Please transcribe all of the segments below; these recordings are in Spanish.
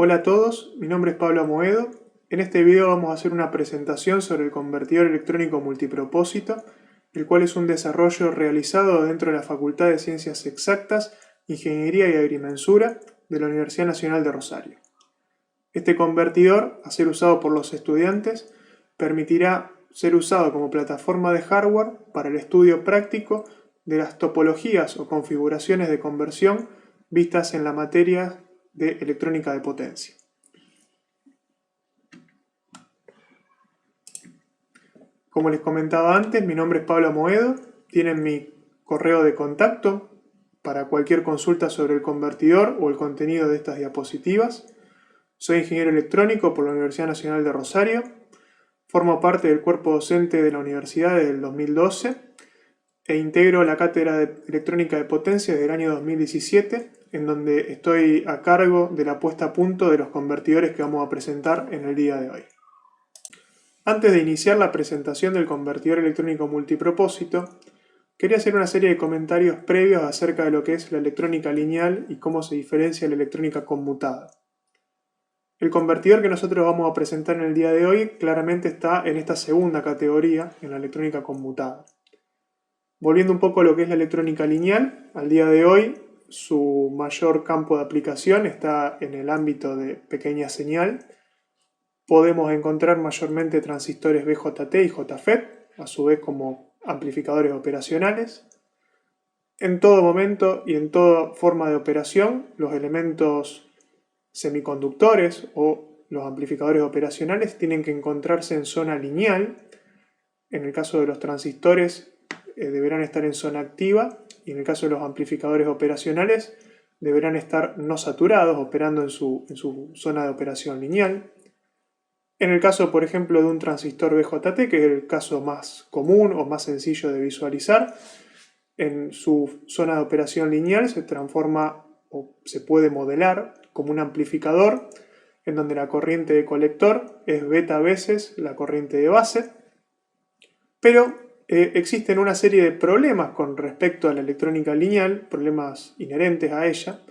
Hola a todos, mi nombre es Pablo Amoedo. En este video vamos a hacer una presentación sobre el convertidor electrónico multipropósito, el cual es un desarrollo realizado dentro de la Facultad de Ciencias Exactas, Ingeniería y Agrimensura de la Universidad Nacional de Rosario. Este convertidor, a ser usado por los estudiantes, permitirá ser usado como plataforma de hardware para el estudio práctico de las topologías o configuraciones de conversión vistas en la materia de electrónica de potencia. Como les comentaba antes, mi nombre es Pablo Amoedo, tienen mi correo de contacto para cualquier consulta sobre el convertidor o el contenido de estas diapositivas. Soy ingeniero electrónico por la Universidad Nacional de Rosario, formo parte del cuerpo docente de la universidad desde el 2012 e integro la cátedra de electrónica de potencia desde el año 2017, en donde estoy a cargo de la puesta a punto de los convertidores que vamos a presentar en el día de hoy. Antes de iniciar la presentación del convertidor electrónico multipropósito, quería hacer una serie de comentarios previos acerca de lo que es la electrónica lineal y cómo se diferencia la electrónica conmutada. El convertidor que nosotros vamos a presentar en el día de hoy claramente está en esta segunda categoría, en la electrónica conmutada. Volviendo un poco a lo que es la electrónica lineal, al día de hoy su mayor campo de aplicación está en el ámbito de pequeña señal. Podemos encontrar mayormente transistores BJT y JFET, a su vez como amplificadores operacionales. En todo momento y en toda forma de operación, los elementos semiconductores o los amplificadores operacionales tienen que encontrarse en zona lineal. En el caso de los transistores deberán estar en zona activa y en el caso de los amplificadores operacionales deberán estar no saturados, operando en su zona de operación lineal. En el caso, por ejemplo, de un transistor BJT, que es el caso más común o más sencillo de visualizar, en su zona de operación lineal se transforma o se puede modelar como un amplificador en donde la corriente de colector es beta veces la corriente de base, pero existen una serie de problemas con respecto a la electrónica lineal, problemas inherentes a ella,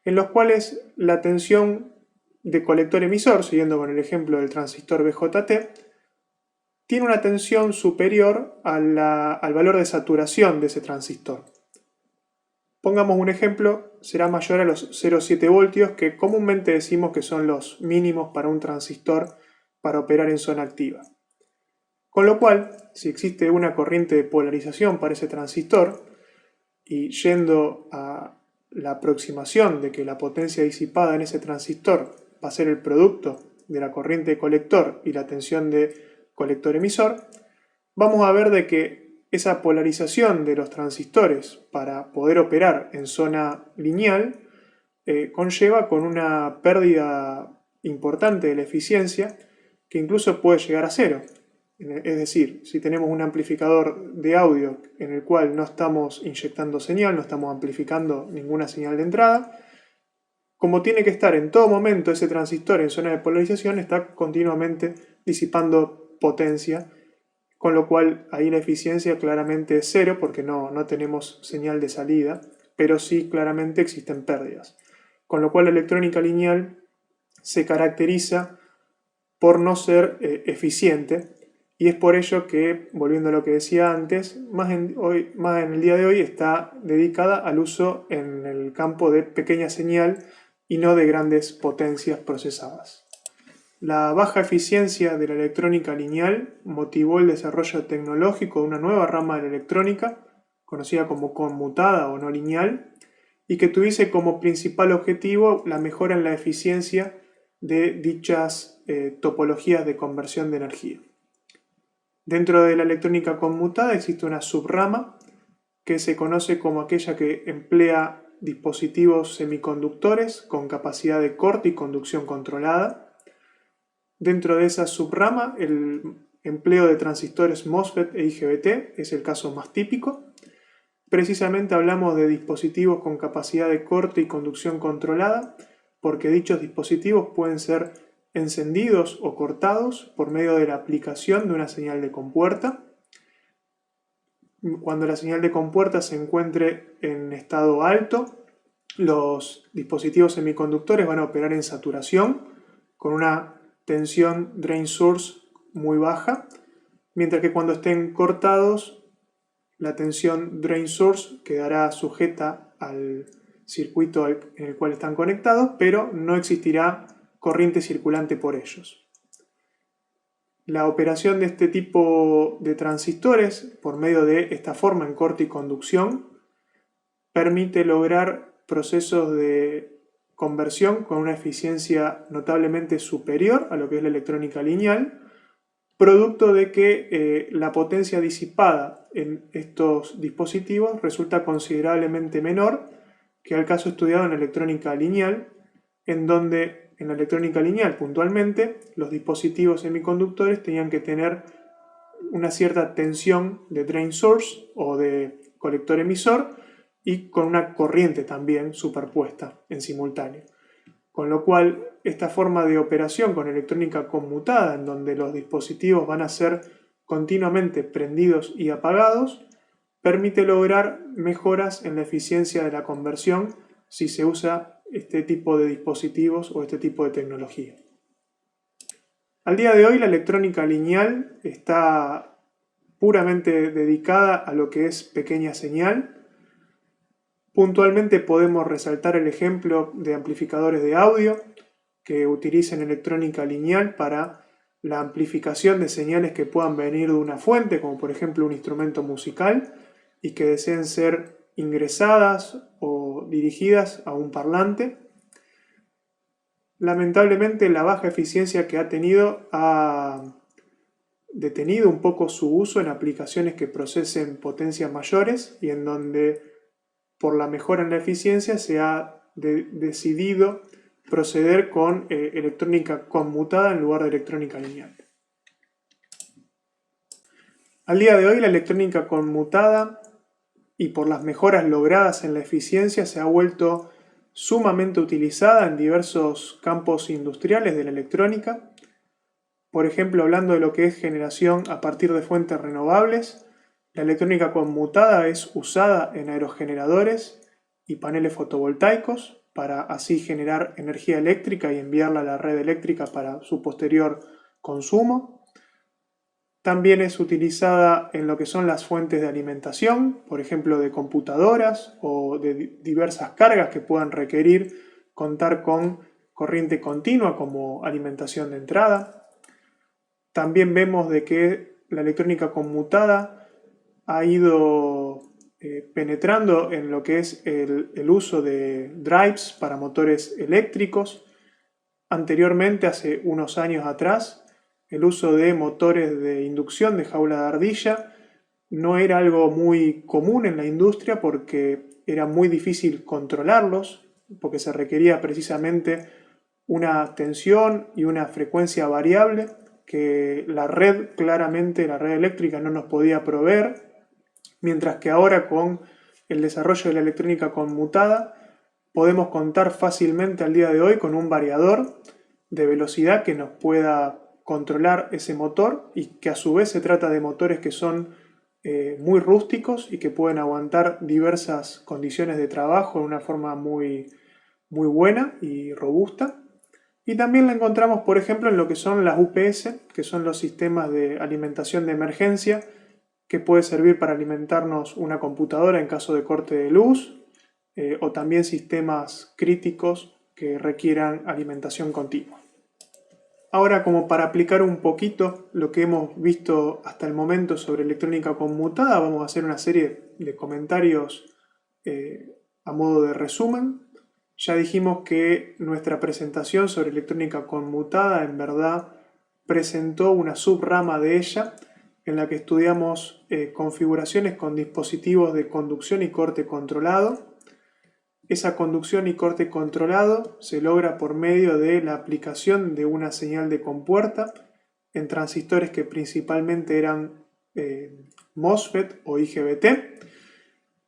en los cuales la tensión de colector emisor, siguiendo con el ejemplo del transistor BJT, tiene una tensión superior al valor de saturación de ese transistor. Pongamos un ejemplo, será mayor a los 0,7 voltios, que comúnmente decimos que son los mínimos para un transistor para operar en zona activa. Con lo cual, si existe una corriente de polarización para ese transistor, y yendo a la aproximación de que la potencia disipada en ese transistor va a ser el producto de la corriente de colector y la tensión de colector emisor, vamos a ver de que esa polarización de los transistores para poder operar en zona lineal conlleva con una pérdida importante de la eficiencia que incluso puede llegar a cero. Es decir, si tenemos un amplificador de audio en el cual no estamos inyectando señal, no estamos amplificando ninguna señal de entrada, como tiene que estar en todo momento ese transistor en zona de polarización, está continuamente disipando potencia, con lo cual ahí la eficiencia claramente es cero porque no tenemos señal de salida, pero sí claramente existen pérdidas. Con lo cual la electrónica lineal se caracteriza por no ser eficiente, y es por ello que, volviendo a lo que decía antes, más en el día de hoy está dedicada al uso en el campo de pequeña señal y no de grandes potencias procesadas. La baja eficiencia de la electrónica lineal motivó el desarrollo tecnológico de una nueva rama de la electrónica, conocida como conmutada o no lineal, y que tuviese como principal objetivo la mejora en la eficiencia de dichas topologías de conversión de energía. Dentro de la electrónica conmutada existe una subrama que se conoce como aquella que emplea dispositivos semiconductores con capacidad de corte y conducción controlada. Dentro de esa subrama, el empleo de transistores MOSFET e IGBT es el caso más típico. Precisamente hablamos de dispositivos con capacidad de corte y conducción controlada porque dichos dispositivos pueden ser encendidos o cortados por medio de la aplicación de una señal de compuerta. Cuando la señal de compuerta se encuentre en estado alto, los dispositivos semiconductores van a operar en saturación con una tensión drain source muy baja, mientras que cuando estén cortados la tensión drain source quedará sujeta al circuito en el cual están conectados, pero no existirá corriente circulante por ellos. La operación de este tipo de transistores, por medio de esta forma en corte y conducción, permite lograr procesos de conversión con una eficiencia notablemente superior a lo que es la electrónica lineal, producto de que la potencia disipada en estos dispositivos resulta considerablemente menor que al caso estudiado en electrónica lineal, en donde en la electrónica lineal puntualmente los dispositivos semiconductores tenían que tener una cierta tensión de drain source o de colector emisor y con una corriente también superpuesta en simultáneo. Con lo cual, esta forma de operación con electrónica conmutada, en donde los dispositivos van a ser continuamente prendidos y apagados, permite lograr mejoras en la eficiencia de la conversión si se usa este tipo de dispositivos o este tipo de tecnología. Al día de hoy la electrónica lineal está puramente dedicada a lo que es pequeña señal. Puntualmente podemos resaltar el ejemplo de amplificadores de audio que utilizan electrónica lineal para la amplificación de señales que puedan venir de una fuente, como por ejemplo un instrumento musical, y que deseen ser ingresadas o dirigidas a un parlante. Lamentablemente la baja eficiencia que ha tenido ha detenido un poco su uso en aplicaciones que procesen potencias mayores y en donde por la mejora en la eficiencia se ha decidido proceder con electrónica conmutada en lugar de electrónica lineal. Al día de hoy la electrónica conmutada y por las mejoras logradas en la eficiencia se ha vuelto sumamente utilizada en diversos campos industriales de la electrónica. Por ejemplo, hablando de lo que es generación a partir de fuentes renovables, la electrónica conmutada es usada en aerogeneradores y paneles fotovoltaicos para así generar energía eléctrica y enviarla a la red eléctrica para su posterior consumo. También es utilizada en lo que son las fuentes de alimentación, por ejemplo de computadoras o de diversas cargas que puedan requerir contar con corriente continua como alimentación de entrada. También vemos de que la electrónica conmutada ha ido penetrando en lo que es el uso de drives para motores eléctricos. Anteriormente, hace unos años atrás, el uso de motores de inducción de jaula de ardilla no era algo muy común en la industria porque era muy difícil controlarlos, porque se requería precisamente una tensión y una frecuencia variable que la red, claramente la red eléctrica no nos podía proveer, mientras que ahora con el desarrollo de la electrónica conmutada podemos contar fácilmente al día de hoy con un variador de velocidad que nos pueda controlar ese motor y que a su vez se trata de motores que son muy rústicos y que pueden aguantar diversas condiciones de trabajo de una forma muy buena y robusta. Y también la encontramos, por ejemplo, en lo que son las UPS, que son los sistemas de alimentación de emergencia, que puede servir para alimentarnos una computadora en caso de corte de luz, o también sistemas críticos que requieran alimentación continua. Ahora, como para aplicar un poquito lo que hemos visto hasta el momento sobre electrónica conmutada, vamos a hacer una serie de comentarios a modo de resumen. Ya dijimos que nuestra presentación sobre electrónica conmutada en verdad presentó una subrama de ella en la que estudiamos configuraciones con dispositivos de conducción y corte controlado. Esa conducción y corte controlado se logra por medio de la aplicación de una señal de compuerta en transistores que principalmente eran MOSFET o IGBT.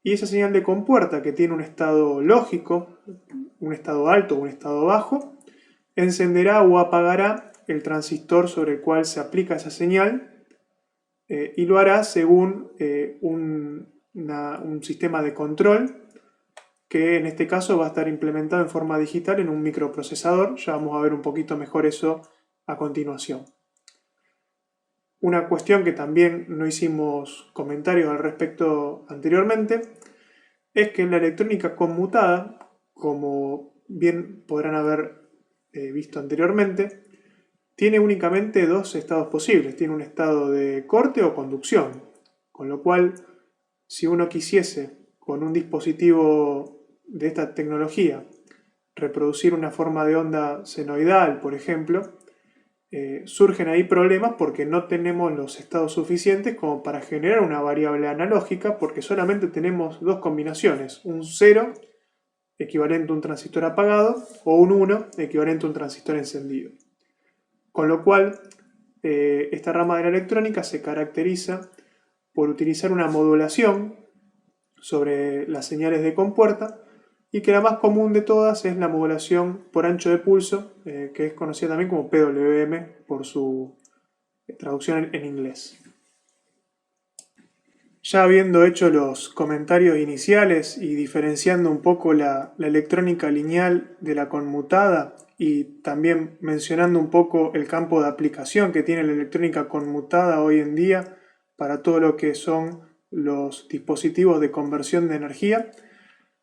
Y esa señal de compuerta, que tiene un estado lógico, un estado alto o un estado bajo, encenderá o apagará el transistor sobre el cual se aplica esa señal y lo hará según un sistema de control que en este caso va a estar implementado en forma digital en un microprocesador. Ya vamos a ver un poquito mejor eso a continuación. Una cuestión que también no hicimos comentarios al respecto anteriormente es que la electrónica conmutada, como bien podrán haber visto anteriormente, tiene únicamente dos estados posibles. Tiene un estado de corte o conducción, con lo cual si uno quisiese con un dispositivo de esta tecnología reproducir una forma de onda senoidal, por ejemplo, surgen ahí problemas porque no tenemos los estados suficientes como para generar una variable analógica, porque solamente tenemos dos combinaciones, un 0 equivalente a un transistor apagado o un 1 equivalente a un transistor encendido. Con lo cual, esta rama de la electrónica se caracteriza por utilizar una modulación sobre las señales de compuerta, y que la más común de todas es la modulación por ancho de pulso, que es conocida también como PWM por su traducción en inglés. Ya habiendo hecho los comentarios iniciales y diferenciando un poco la electrónica lineal de la conmutada, y también mencionando un poco el campo de aplicación que tiene la electrónica conmutada hoy en día para todo lo que son los dispositivos de conversión de energía,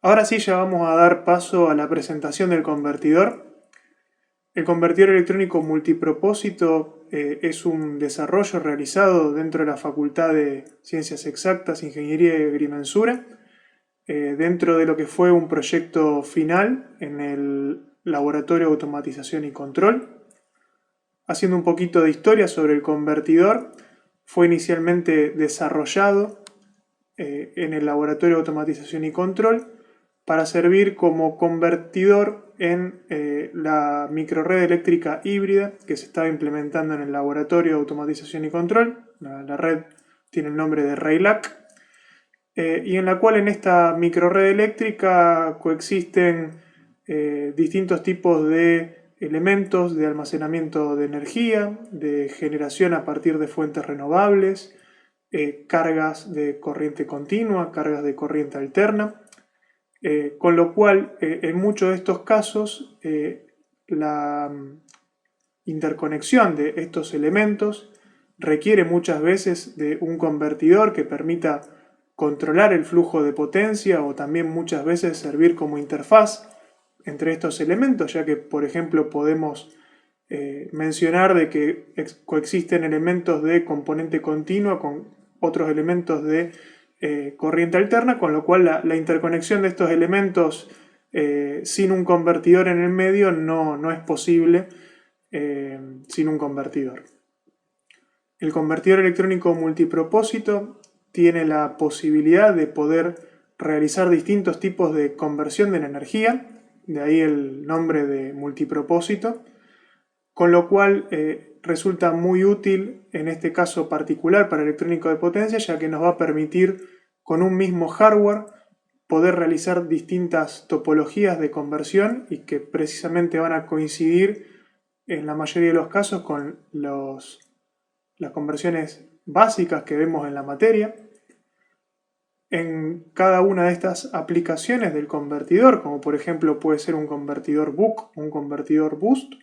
ahora sí ya vamos a dar paso a la presentación del convertidor. El convertidor electrónico multipropósito es un desarrollo realizado dentro de la Facultad de Ciencias Exactas, Ingeniería y Agrimensura, dentro de lo que fue un proyecto final en el Laboratorio de Automatización y Control. Haciendo un poquito de historia sobre el convertidor, fue inicialmente desarrollado en el Laboratorio de Automatización y Control para servir como convertidor en la microred eléctrica híbrida que se estaba implementando en el Laboratorio de Automatización y Control. La red tiene el nombre de REILAC, y en la cual en esta microred eléctrica coexisten distintos tipos de elementos de almacenamiento de energía, de generación a partir de fuentes renovables, cargas de corriente continua, cargas de corriente alterna, con lo cual en muchos de estos casos la interconexión de estos elementos requiere muchas veces de un convertidor que permita controlar el flujo de potencia, o también muchas veces servir como interfaz entre estos elementos, ya que por ejemplo podemos mencionar de que coexisten elementos de componente continua con otros elementos de corriente alterna, con lo cual la interconexión de estos elementos sin un convertidor en el medio no es posible sin un convertidor. El convertidor electrónico multipropósito tiene la posibilidad de poder realizar distintos tipos de conversión de la energía, de ahí el nombre de multipropósito, con lo cual resulta muy útil en este caso particular para electrónico de potencia, ya que nos va a permitir con un mismo hardware poder realizar distintas topologías de conversión y que precisamente van a coincidir en la mayoría de los casos con las conversiones básicas que vemos en la materia. En cada una de estas aplicaciones del convertidor, como por ejemplo puede ser un convertidor buck o un convertidor boost,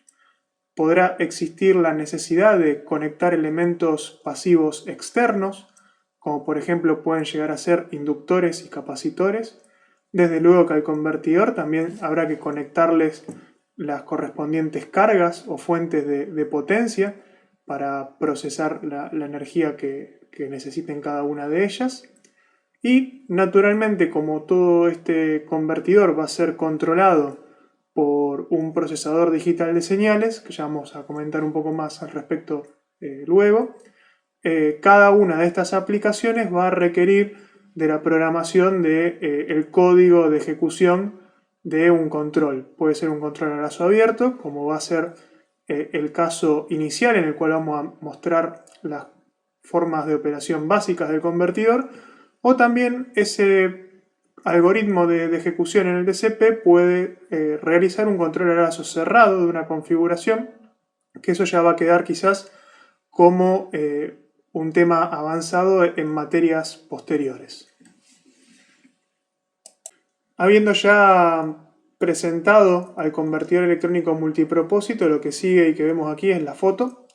podrá existir la necesidad de conectar elementos pasivos externos, como por ejemplo pueden llegar a ser inductores y capacitores. Desde luego que al convertidor también habrá que conectarles las correspondientes cargas o fuentes de potencia para procesar la energía que necesiten cada una de ellas. Y naturalmente, como todo este convertidor va a ser controlado por un procesador digital de señales, que ya vamos a comentar un poco más al respecto luego, cada una de estas aplicaciones va a requerir de la programación del código de ejecución de un control. Puede ser un control a lazo abierto, como va a ser el caso inicial en el cual vamos a mostrar las formas de operación básicas del convertidor, o también ese algoritmo de ejecución en el DCP puede realizar un control a lazo cerrado de una configuración, que eso ya va a quedar quizás como un tema avanzado en materias posteriores. Habiendo ya presentado al convertidor electrónico multipropósito, lo que sigue y que vemos aquí es la foto.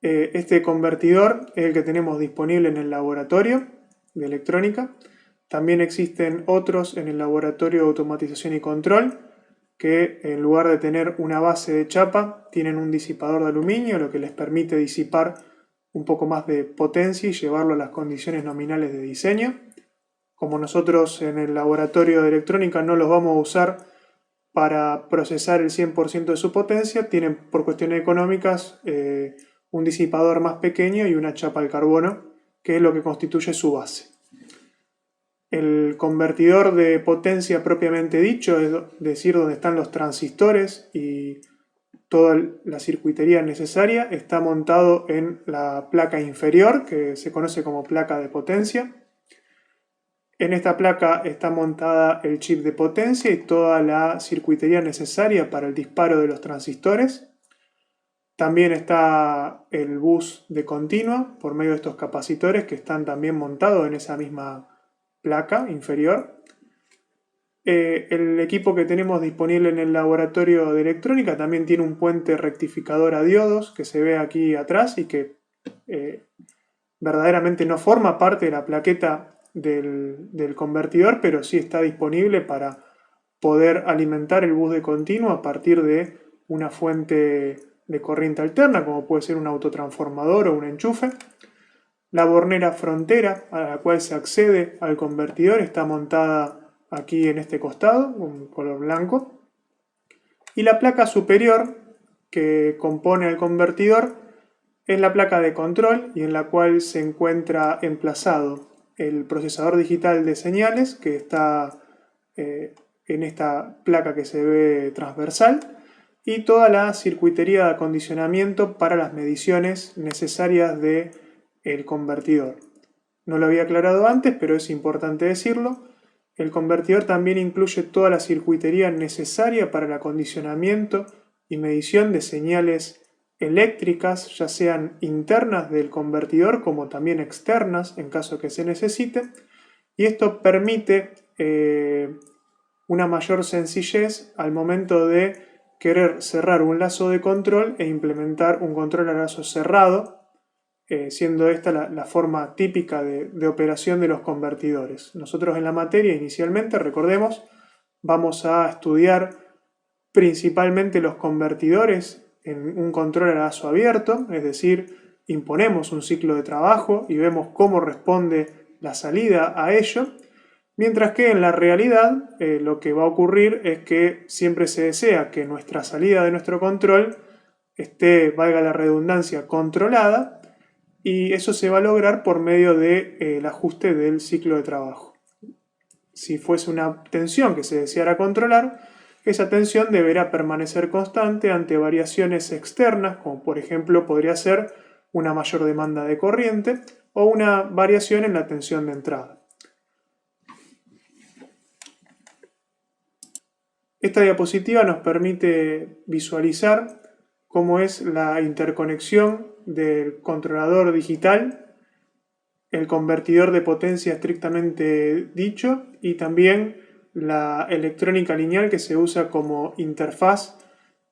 Este convertidor es el que tenemos disponible en el laboratorio de electrónica. También existen otros en el laboratorio de automatización y control, que en lugar de tener una base de chapa, tienen un disipador de aluminio, lo que les permite disipar un poco más de potencia y llevarlo a las condiciones nominales de diseño. Como nosotros en el laboratorio de electrónica no los vamos a usar para procesar el 100% de su potencia, tienen por cuestiones económicas un disipador más pequeño y una chapa al carbono, que es lo que constituye su base. El convertidor de potencia propiamente dicho, es decir, donde están los transistores y toda la circuitería necesaria, está montado en la placa inferior, que se conoce como placa de potencia. En esta placa está montada el chip de potencia y toda la circuitería necesaria para el disparo de los transistores. También está el bus de continua por medio de estos capacitores que están también montados en esa misma placa inferior. El equipo que tenemos disponible en el laboratorio de electrónica también tiene un puente rectificador a diodos que se ve aquí atrás y que verdaderamente no forma parte de la plaqueta del convertidor, pero sí está disponible para poder alimentar el bus de continuo a partir de una fuente de corriente alterna, como puede ser un autotransformador o un enchufe. La bornera frontera a la cual se accede al convertidor está montada aquí en este costado, un color blanco. Y la placa superior que compone el convertidor es la placa de control y en la cual se encuentra emplazado el procesador digital de señales que está en esta placa que se ve transversal y toda la circuitería de acondicionamiento para las mediciones necesarias del convertidor. No lo había aclarado antes, pero es importante decirlo. El convertidor también incluye toda la circuitería necesaria para el acondicionamiento y medición de señales eléctricas, ya sean internas del convertidor como también externas en caso que se necesite, y esto permite una mayor sencillez al momento de querer cerrar un lazo de control e implementar un control a lazo cerrado, siendo esta la forma típica de operación de los convertidores. Nosotros en la materia inicialmente, recordemos, vamos a estudiar principalmente los convertidores en un control a lazo abierto, es decir, imponemos un ciclo de trabajo y vemos cómo responde la salida a ello, mientras que en la realidad lo que va a ocurrir es que siempre se desea que nuestra salida de nuestro control esté, valga la redundancia, controlada, y eso se va a lograr por medio del ajuste del ciclo de trabajo. Si fuese una tensión que se deseara controlar, esa tensión deberá permanecer constante ante variaciones externas, como por ejemplo podría ser una mayor demanda de corriente o una variación en la tensión de entrada. Esta diapositiva nos permite visualizar cómo es la interconexión del controlador digital, el convertidor de potencia estrictamente dicho y también la electrónica lineal que se usa como interfaz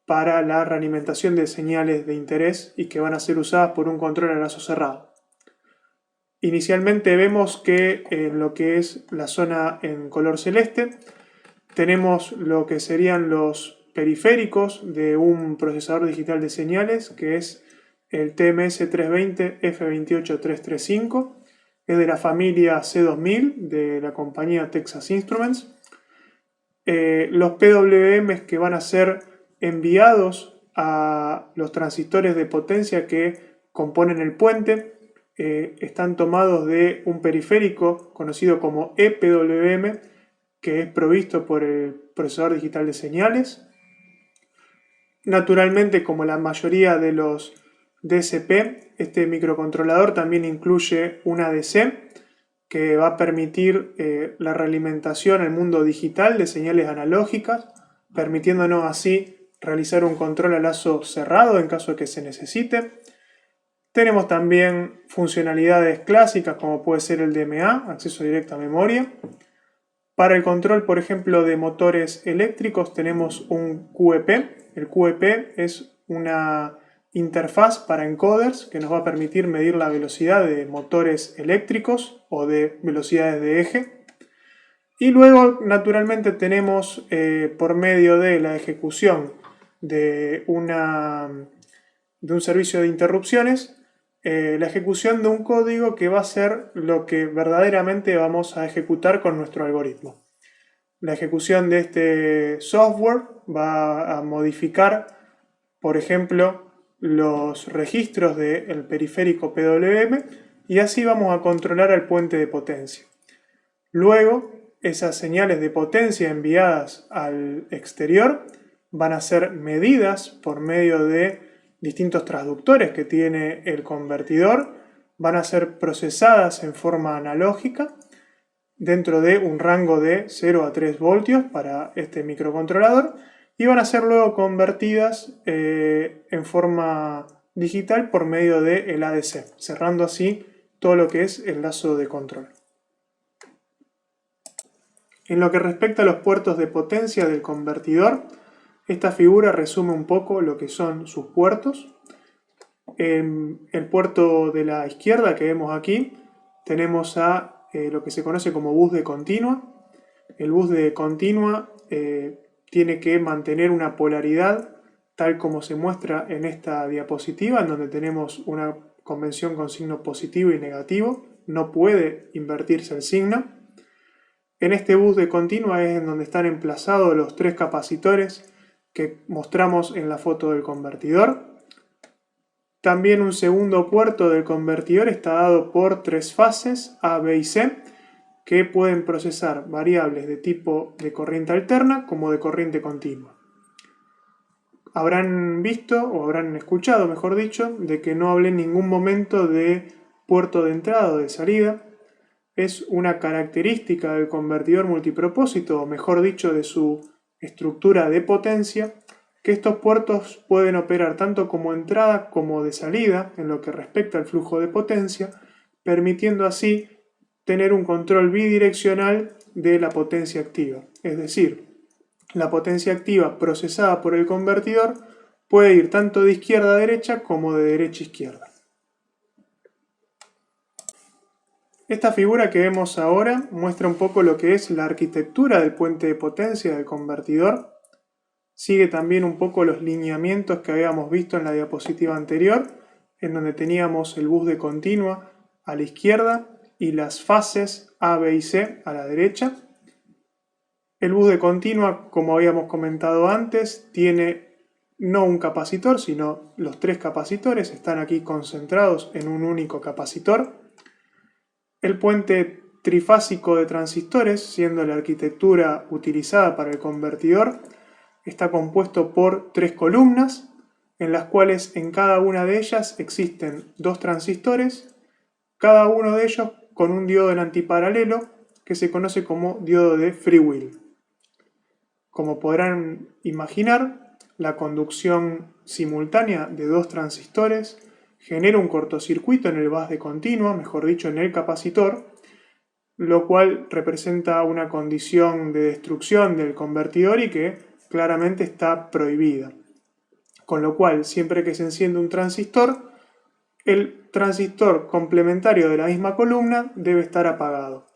para la realimentación de señales de interés y que van a ser usadas por un control a lazo cerrado. Inicialmente vemos que en lo que es la zona en color celeste tenemos lo que serían los periféricos de un procesador digital de señales que es el TMS-320F28335, es de la familia C2000 de la compañía Texas Instruments. Los PWM que van a ser enviados a los transistores de potencia que componen el puente están tomados de un periférico conocido como EPWM, que es provisto por el procesador digital de señales. Naturalmente, como la mayoría de los DSP, este microcontrolador también incluye un ADC que va a permitir la realimentación al mundo digital de señales analógicas, permitiéndonos así realizar un control a lazo cerrado en caso de que se necesite. Tenemos también funcionalidades clásicas como puede ser el DMA, acceso directo a memoria. Para el control, por ejemplo, de motores eléctricos tenemos un QEP. El QEP es una interfaz para encoders que nos va a permitir medir la velocidad de motores eléctricos o de velocidades de eje. Y luego, naturalmente, tenemos por medio de la ejecución de un servicio de interrupciones, la ejecución de un código que va a ser lo que verdaderamente vamos a ejecutar con nuestro algoritmo. La ejecución de este software va a modificar, por ejemplo, los registros del periférico PWM y así vamos a controlar al puente de potencia. Luego, esas señales de potencia enviadas al exterior van a ser medidas por medio de distintos transductores que tiene el convertidor, van a ser procesadas en forma analógica dentro de un rango de 0 a 3 voltios para este microcontrolador y van a ser luego convertidas en forma digital por medio del ADC, cerrando así todo lo que es el lazo de control. En lo que respecta a los puertos de potencia del convertidor, esta figura resume un poco lo que son sus puertos. En el puerto de la izquierda que vemos aquí tenemos a lo que se conoce como bus de continua. El bus de continua tiene que mantener una polaridad tal como se muestra en esta diapositiva, en donde tenemos una convención con signo positivo y negativo. No puede invertirse el signo. En este bus de continua es en donde están emplazados los tres capacitores que mostramos en la foto del convertidor. También un segundo puerto del convertidor está dado por tres fases A, B y C que pueden procesar variables de tipo de corriente alterna como de corriente continua. Habrán visto o habrán escuchado, mejor dicho, de que no hablé en ningún momento de puerto de entrada o de salida. Es una característica del convertidor multipropósito, o mejor dicho, de su estructura de potencia, que estos puertos pueden operar tanto como entrada como de salida en lo que respecta al flujo de potencia, permitiendo así tener un control bidireccional de la potencia activa. Es decir, la potencia activa procesada por el convertidor puede ir tanto de izquierda a derecha como de derecha a izquierda. Esta figura que vemos ahora muestra un poco lo que es la arquitectura del puente de potencia del convertidor. Sigue también un poco los lineamientos que habíamos visto en la diapositiva anterior, en donde teníamos el bus de continua a la izquierda y las fases A, B y C a la derecha. El bus de continua, como habíamos comentado antes, tiene no un capacitor, sino los tres capacitores, están aquí concentrados en un único capacitor. El puente trifásico de transistores, siendo la arquitectura utilizada para el convertidor, está compuesto por tres columnas, en las cuales en cada una de ellas existen dos transistores, cada uno de ellos con un diodo en antiparalelo que se conoce como diodo de freewheel. Como podrán imaginar, la conducción simultánea de dos transistores genera un cortocircuito en el bus de continua, mejor dicho en el capacitor, lo cual representa una condición de destrucción del convertidor y que claramente está prohibida. Con lo cual, siempre que se enciende un transistor, el transistor complementario de la misma columna debe estar apagado.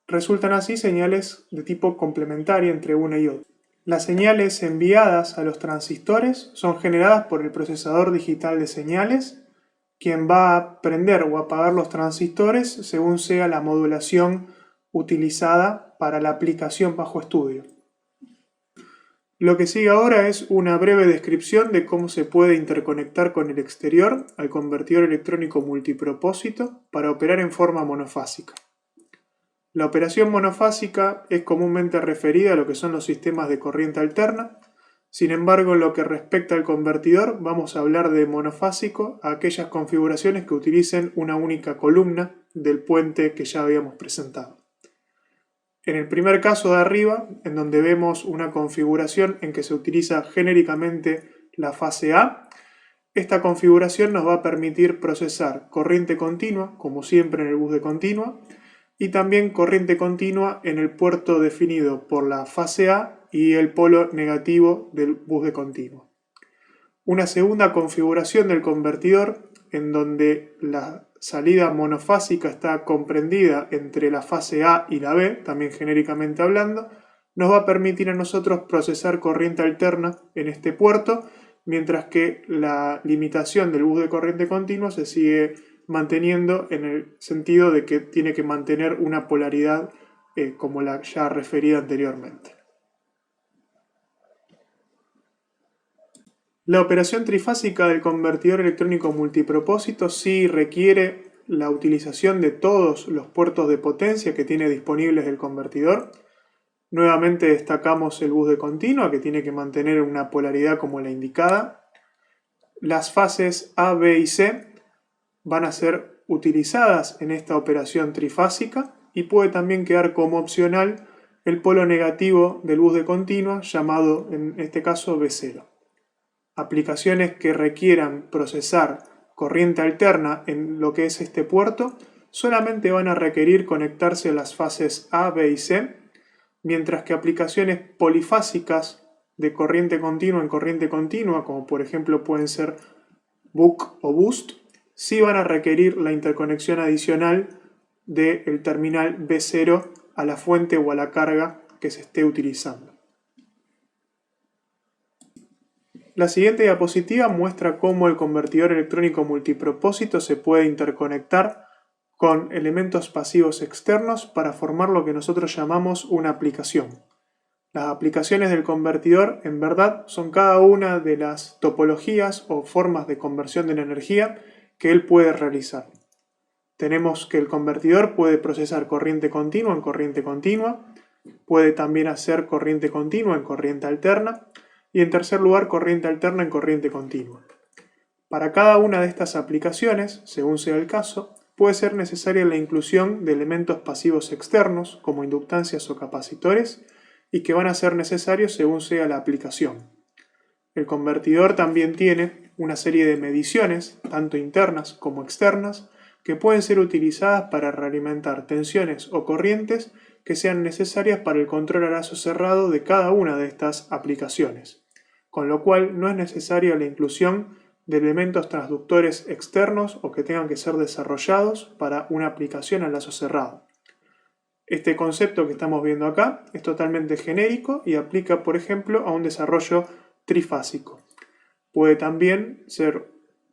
Resultan así señales de tipo complementario entre una y otra. Las señales enviadas a los transistores son generadas por el procesador digital de señales, quien va a prender o apagar los transistores según sea la modulación utilizada para la aplicación bajo estudio. Lo que sigue ahora es una breve descripción de cómo se puede interconectar con el exterior al convertidor electrónico multipropósito para operar en forma monofásica. La operación monofásica es comúnmente referida a lo que son los sistemas de corriente alterna. Sin embargo, en lo que respecta al convertidor, vamos a hablar de monofásico a aquellas configuraciones que utilicen una única columna del puente que ya habíamos presentado. En el primer caso de arriba, en donde vemos una configuración en que se utiliza genéricamente la fase A, esta configuración nos va a permitir procesar corriente continua, como siempre en el bus de continua, y también corriente continua en el puerto definido por la fase A y el polo negativo del bus de continuo. Una segunda configuración del convertidor, en donde la salida monofásica está comprendida entre la fase A y la B, también genéricamente hablando, nos va a permitir a nosotros procesar corriente alterna en este puerto, mientras que la limitación del bus de corriente continua se sigue manteniendo en el sentido de que tiene que mantener una polaridad como la ya referida anteriormente. La operación trifásica del convertidor electrónico multipropósito sí requiere la utilización de todos los puertos de potencia que tiene disponibles el convertidor. Nuevamente destacamos el bus de continua, que tiene que mantener una polaridad como la indicada. Las fases A, B y C van a ser utilizadas en esta operación trifásica y puede también quedar como opcional el polo negativo del bus de continua, llamado en este caso B0. Aplicaciones que requieran procesar corriente alterna en lo que es este puerto solamente van a requerir conectarse a las fases A, B y C, mientras que aplicaciones polifásicas de corriente continua en corriente continua, como por ejemplo pueden ser buck o boost, sí van a requerir la interconexión adicional del terminal B0 a la fuente o a la carga que se esté utilizando. La siguiente diapositiva muestra cómo el convertidor electrónico multipropósito se puede interconectar con elementos pasivos externos para formar lo que nosotros llamamos una aplicación. Las aplicaciones del convertidor en verdad son cada una de las topologías o formas de conversión de la energía que él puede realizar. Tenemos que el convertidor puede procesar corriente continua en corriente continua, puede también hacer corriente continua en corriente alterna, y en tercer lugar corriente alterna en corriente continua. Para cada una de estas aplicaciones, según sea el caso, puede ser necesaria la inclusión de elementos pasivos externos como inductancias o capacitores y que van a ser necesarios según sea la aplicación. El convertidor también tiene una serie de mediciones, tanto internas como externas, que pueden ser utilizadas para realimentar tensiones o corrientes que sean necesarias para el control a lazo cerrado de cada una de estas aplicaciones, con lo cual no es necesaria la inclusión de elementos transductores externos o que tengan que ser desarrollados para una aplicación a lazo cerrado. Este concepto que estamos viendo acá es totalmente genérico y aplica, por ejemplo, a un desarrollo trifásico. Puede también ser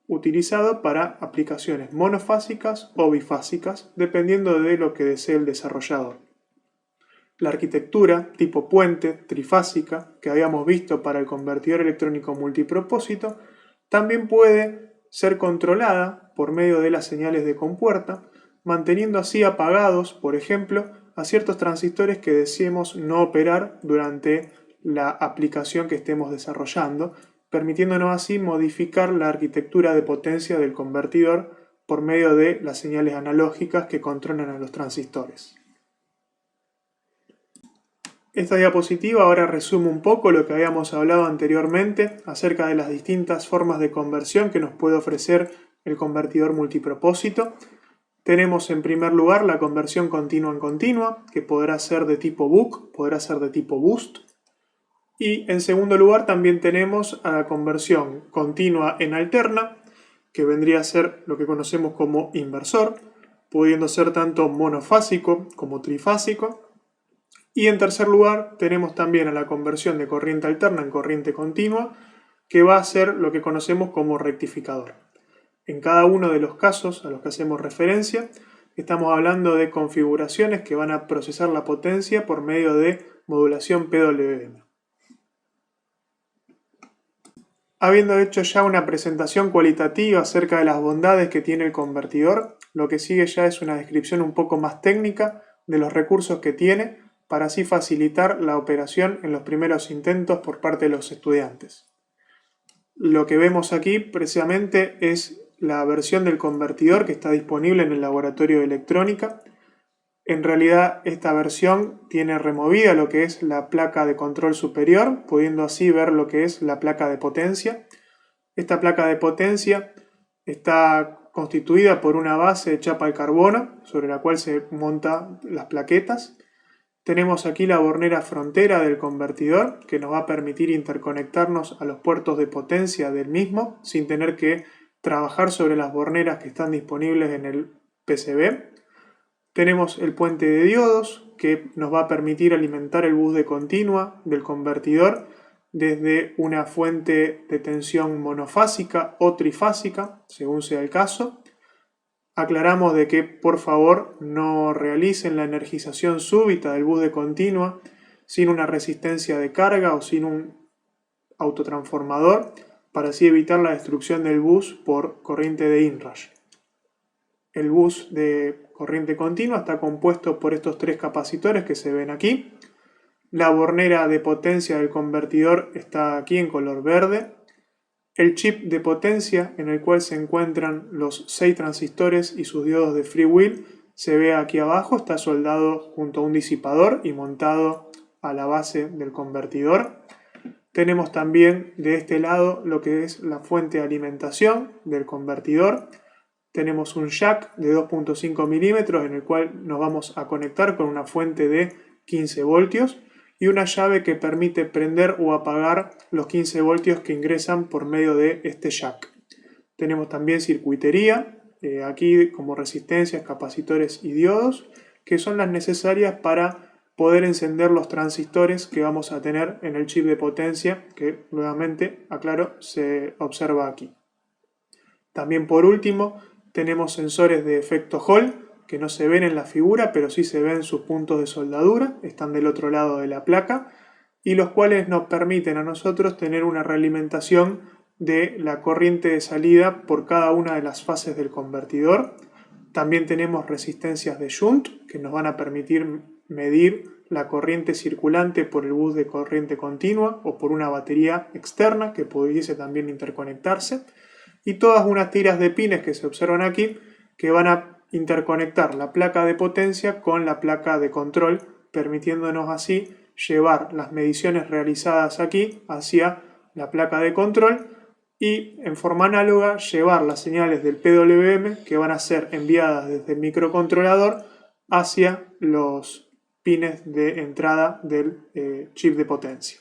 utilizado para aplicaciones monofásicas o bifásicas, dependiendo de lo que desee el desarrollador. La arquitectura tipo puente, trifásica, que habíamos visto para el convertidor electrónico multipropósito, también puede ser controlada por medio de las señales de compuerta, manteniendo así apagados, por ejemplo, a ciertos transistores que deseemos no operar durante la aplicación que estemos desarrollando, permitiéndonos así modificar la arquitectura de potencia del convertidor por medio de las señales analógicas que controlan a los transistores. Esta diapositiva ahora resume un poco lo que habíamos hablado anteriormente acerca de las distintas formas de conversión que nos puede ofrecer el convertidor multipropósito. Tenemos en primer lugar la conversión continua en continua, que podrá ser de tipo buck, podrá ser de tipo boost. Y en segundo lugar también tenemos a la conversión continua en alterna, que vendría a ser lo que conocemos como inversor, pudiendo ser tanto monofásico como trifásico. Y en tercer lugar tenemos también a la conversión de corriente alterna en corriente continua, que va a ser lo que conocemos como rectificador. En cada uno de los casos a los que hacemos referencia, estamos hablando de configuraciones que van a procesar la potencia por medio de modulación PWM. Habiendo hecho ya una presentación cualitativa acerca de las bondades que tiene el convertidor, lo que sigue ya es una descripción un poco más técnica de los recursos que tiene para así facilitar la operación en los primeros intentos por parte de los estudiantes. Lo que vemos aquí precisamente es la versión del convertidor que está disponible en el laboratorio de electrónica. En realidad esta versión tiene removida lo que es la placa de control superior, pudiendo así ver lo que es la placa de potencia. Esta placa de potencia está constituida por una base de chapa de carbono sobre la cual se montan las plaquetas. Tenemos aquí la bornera frontera del convertidor que nos va a permitir interconectarnos a los puertos de potencia del mismo sin tener que trabajar sobre las borneras que están disponibles en el PCB. Tenemos el puente de diodos que nos va a permitir alimentar el bus de continua del convertidor desde una fuente de tensión monofásica o trifásica, según sea el caso. Aclaramos de que por favor no realicen la energización súbita del bus de continua sin una resistencia de carga o sin un autotransformador para así evitar la destrucción del bus por corriente de inrush. El bus de corriente continua está compuesto por estos tres capacitores que se ven aquí. La bornera de potencia del convertidor está aquí en color verde. El chip de potencia en el cual se encuentran los 6 transistores y sus diodos de freewheel se ve aquí abajo, está soldado junto a un disipador y montado a la base del convertidor. Tenemos también de este lado lo que es la fuente de alimentación del convertidor. Tenemos un jack de 2.5 milímetros en el cual nos vamos a conectar con una fuente de 15 voltios y una llave que permite prender o apagar los 15 voltios que ingresan por medio de este jack. Tenemos también circuitería, aquí como resistencias, capacitores y diodos, que son las necesarias para poder encender los transistores que vamos a tener en el chip de potencia, que nuevamente, aclaro, se observa aquí. También por último, tenemos sensores de efecto Hall, que no se ven en la figura, pero sí se ven sus puntos de soldadura, están del otro lado de la placa, y los cuales nos permiten a nosotros tener una realimentación de la corriente de salida por cada una de las fases del convertidor. También tenemos resistencias de shunt, que nos van a permitir medir la corriente circulante por el bus de corriente continua o por una batería externa que pudiese también interconectarse. Y todas unas tiras de pines que se observan aquí que van a interconectar la placa de potencia con la placa de control, permitiéndonos así llevar las mediciones realizadas aquí hacia la placa de control y en forma análoga llevar las señales del PWM que van a ser enviadas desde el microcontrolador hacia los pines de entrada del chip de potencia.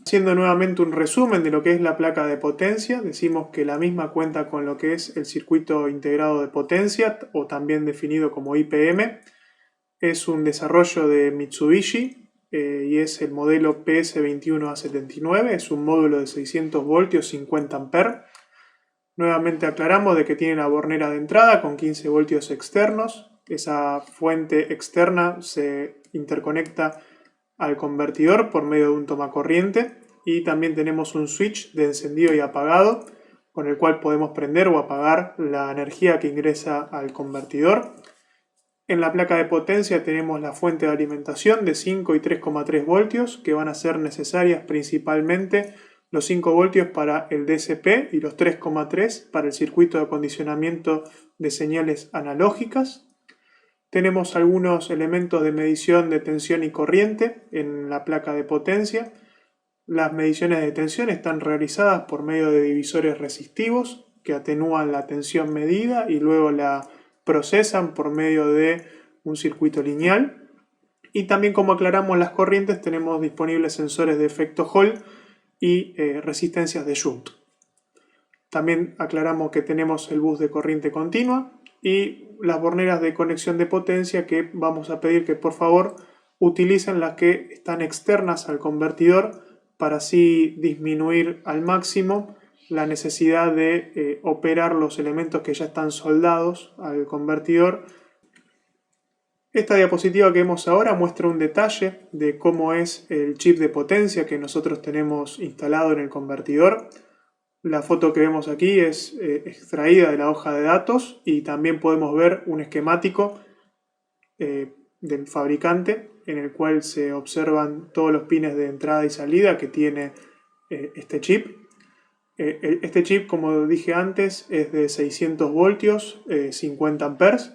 Haciendo nuevamente un resumen de lo que es la placa de potencia, decimos que la misma cuenta con lo que es el circuito integrado de potencia, o también definido como IPM. Es un desarrollo de Mitsubishi y es el modelo PS21A79, es un módulo de 600 voltios 50 A. Nuevamente aclaramos de que tiene la bornera de entrada con 15 voltios externos. Esa fuente externa se interconecta al convertidor por medio de un tomacorriente y también tenemos un switch de encendido y apagado con el cual podemos prender o apagar la energía que ingresa al convertidor. En la placa de potencia tenemos la fuente de alimentación de 5 y 3,3 voltios que van a ser necesarias principalmente los 5 voltios para el DSP y los 3,3 para el circuito de acondicionamiento de señales analógicas. Tenemos algunos elementos de medición de tensión y corriente en la placa de potencia. Las mediciones de tensión están realizadas por medio de divisores resistivos que atenúan la tensión medida y luego la procesan por medio de un circuito lineal. Y también, como aclaramos las corrientes, tenemos disponibles sensores de efecto Hall y resistencias de shunt. También aclaramos que tenemos el bus de corriente continua y las borneras de conexión de potencia que vamos a pedir que por favor utilicen las que están externas al convertidor para así disminuir al máximo la necesidad de operar los elementos que ya están soldados al convertidor. Esta diapositiva que vemos ahora muestra un detalle de cómo es el chip de potencia que nosotros tenemos instalado en el convertidor. La foto que vemos aquí es extraída de la hoja de datos y también podemos ver un esquemático del fabricante en el cual se observan todos los pines de entrada y salida que tiene este chip. Este chip, como dije antes, es de 600 voltios, 50 amperes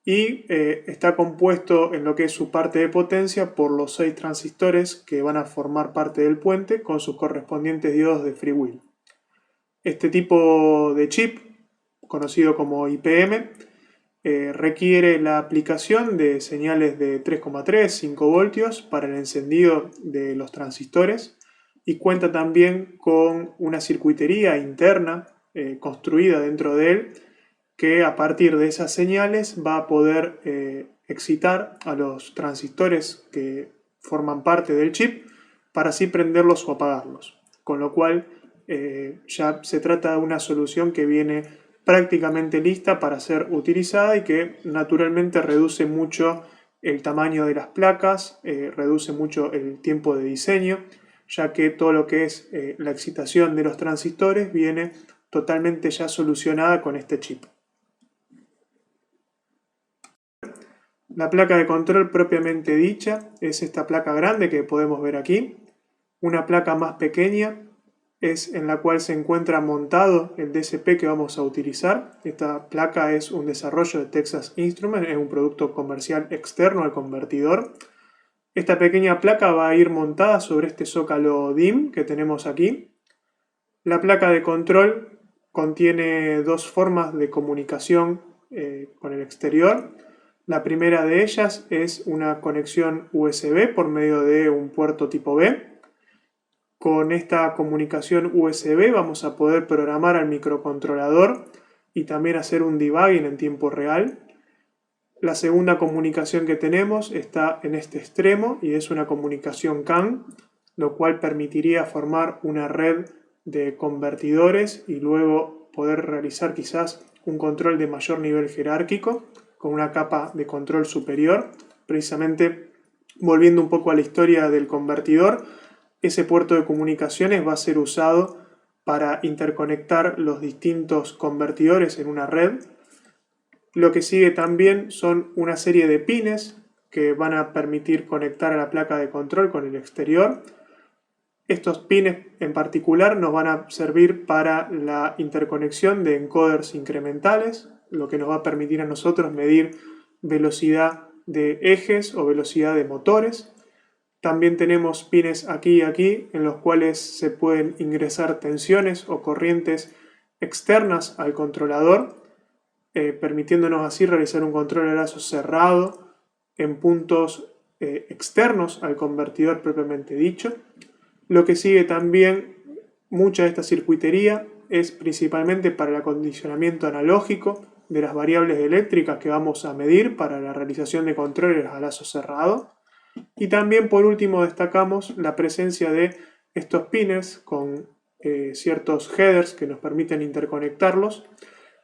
y está compuesto en lo que es su parte de potencia por los 6 transistores que van a formar parte del puente con sus correspondientes diodos de freewheel. Este tipo de chip conocido como IPM, requiere la aplicación de señales de 3,3-5 voltios para el encendido de los transistores y cuenta también con una circuitería interna construida dentro de él que a partir de esas señales va a poder excitar a los transistores que forman parte del chip para así prenderlos o apagarlos. Con lo cual ya se trata de una solución que viene prácticamente lista para ser utilizada y que naturalmente reduce mucho el tamaño de las placas, reduce mucho el tiempo de diseño, ya que todo lo que es la excitación de los transistores viene totalmente ya solucionada con este chip. La placa de control propiamente dicha es esta placa grande que podemos ver aquí. Una placa más pequeña es en la cual se encuentra montado el DSP que vamos a utilizar. Esta placa es un desarrollo de Texas Instruments, es un producto comercial externo al convertidor. Esta pequeña placa va a ir montada sobre este zócalo DIMM que tenemos aquí. La placa de control contiene dos formas de comunicación con el exterior. La primera de ellas es una conexión USB por medio de un puerto tipo B. Con esta comunicación USB vamos a poder programar al microcontrolador y también hacer un debugging en tiempo real. La segunda comunicación que tenemos está en este extremo y es una comunicación CAN, lo cual permitiría formar una red de convertidores y luego poder realizar quizás un control de mayor nivel jerárquico con una capa de control superior. Precisamente volviendo un poco a la historia del convertidor, ese puerto de comunicaciones va a ser usado para interconectar los distintos convertidores en una red. Lo que sigue también son una serie de pines que van a permitir conectar a la placa de control con el exterior. Estos pines en particular nos van a servir para la interconexión de encoders incrementales, lo que nos va a permitir a nosotros medir velocidad de ejes o velocidad de motores. También tenemos pines aquí y aquí en los cuales se pueden ingresar tensiones o corrientes externas al controlador, permitiéndonos así realizar un control a lazo cerrado en puntos externos al convertidor propiamente dicho. Lo que sigue también, mucha de esta circuitería es principalmente para el acondicionamiento analógico de las variables eléctricas que vamos a medir para la realización de controles a lazo cerrado. Y también por último destacamos la presencia de estos pines con ciertos headers que nos permiten interconectarlos,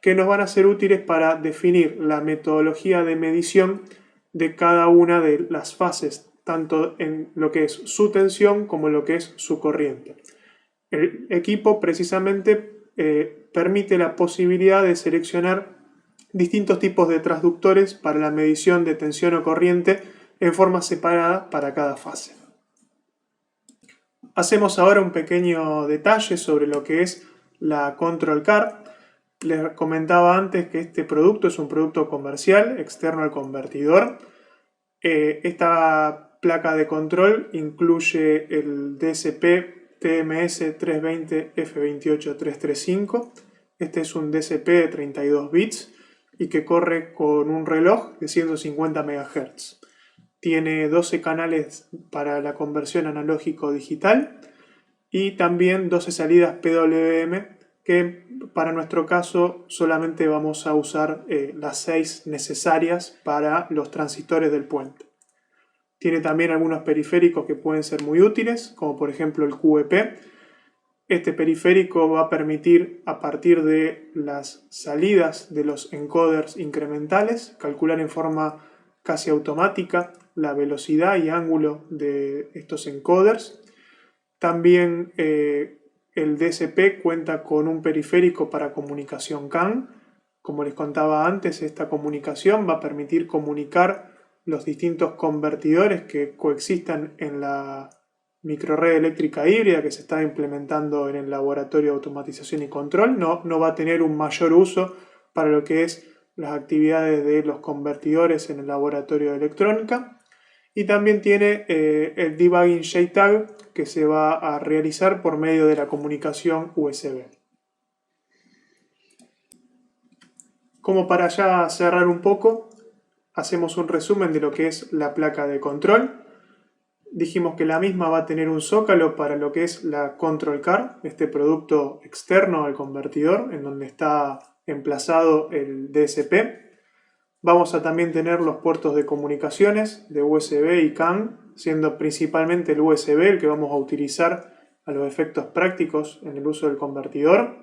que nos van a ser útiles para definir la metodología de medición de cada una de las fases, tanto en lo que es su tensión como en lo que es su corriente. El equipo precisamente permite la posibilidad de seleccionar distintos tipos de transductores para la medición de tensión o corriente en forma separada para cada fase. Hacemos ahora un pequeño detalle sobre lo que es la Control Card. Les comentaba antes que este producto es un producto comercial externo al convertidor. Esta placa de control incluye el DSP TMS 320 F28335. Este es un DSP de 32 bits y que corre con un reloj de 150 MHz. Tiene 12 canales para la conversión analógico-digital y también 12 salidas PWM, que para nuestro caso solamente vamos a usar las 6 necesarias para los transistores del puente. Tiene también algunos periféricos que pueden ser muy útiles, como por ejemplo el QEP. Este periférico va a permitir, a partir de las salidas de los encoders incrementales, calcular en forma casi automática la velocidad y ángulo de estos encoders. También el DSP cuenta con un periférico para comunicación CAN. Como les contaba antes, esta comunicación va a permitir comunicar los distintos convertidores que coexistan en la microred eléctrica híbrida que se está implementando en el laboratorio de automatización y control. No va a tener un mayor uso para lo que es las actividades de los convertidores en el laboratorio de electrónica. Y también tiene el debugging JTAG que se va a realizar por medio de la comunicación USB. Como para ya cerrar un poco, hacemos un resumen de lo que es la placa de control. Dijimos que la misma va a tener un zócalo para lo que es la Control Card, este producto externo al convertidor, en donde está emplazado el DSP. Vamos a también tener los puertos de comunicaciones de USB y CAN, siendo principalmente el USB el que vamos a utilizar a los efectos prácticos en el uso del convertidor.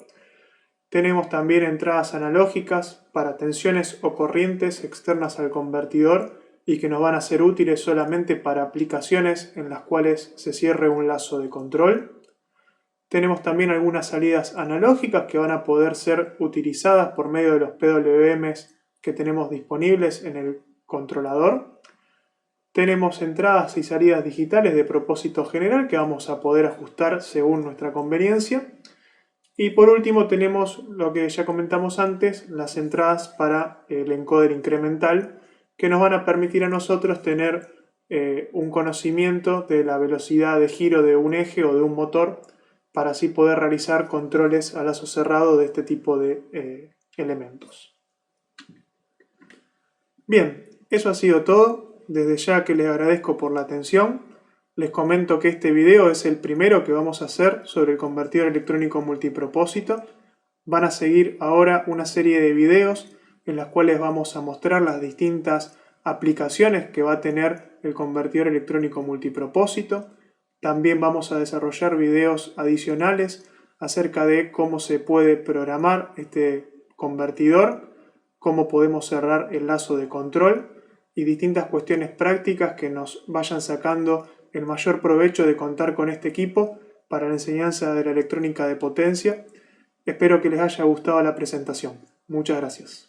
Tenemos también entradas analógicas para tensiones o corrientes externas al convertidor y que nos van a ser útiles solamente para aplicaciones en las cuales se cierre un lazo de control. Tenemos también algunas salidas analógicas que van a poder ser utilizadas por medio de los PWMs que tenemos disponibles en el controlador. Tenemos entradas y salidas digitales de propósito general que vamos a poder ajustar según nuestra conveniencia. Y por último tenemos lo que ya comentamos antes, las entradas para el encoder incremental, que nos van a permitir a nosotros tener un conocimiento de la velocidad de giro de un eje o de un motor, para así poder realizar controles a lazo cerrado de este tipo de elementos. Bien, eso ha sido todo. Desde ya que les agradezco por la atención. Les comento que este video es el primero que vamos a hacer sobre el convertidor electrónico multipropósito. Van a seguir ahora una serie de videos en las cuales vamos a mostrar las distintas aplicaciones que va a tener el convertidor electrónico multipropósito. También vamos a desarrollar videos adicionales acerca de cómo se puede programar este convertidor, cómo podemos cerrar el lazo de control y distintas cuestiones prácticas que nos vayan sacando el mayor provecho de contar con este equipo para la enseñanza de la electrónica de potencia. Espero que les haya gustado la presentación. Muchas gracias.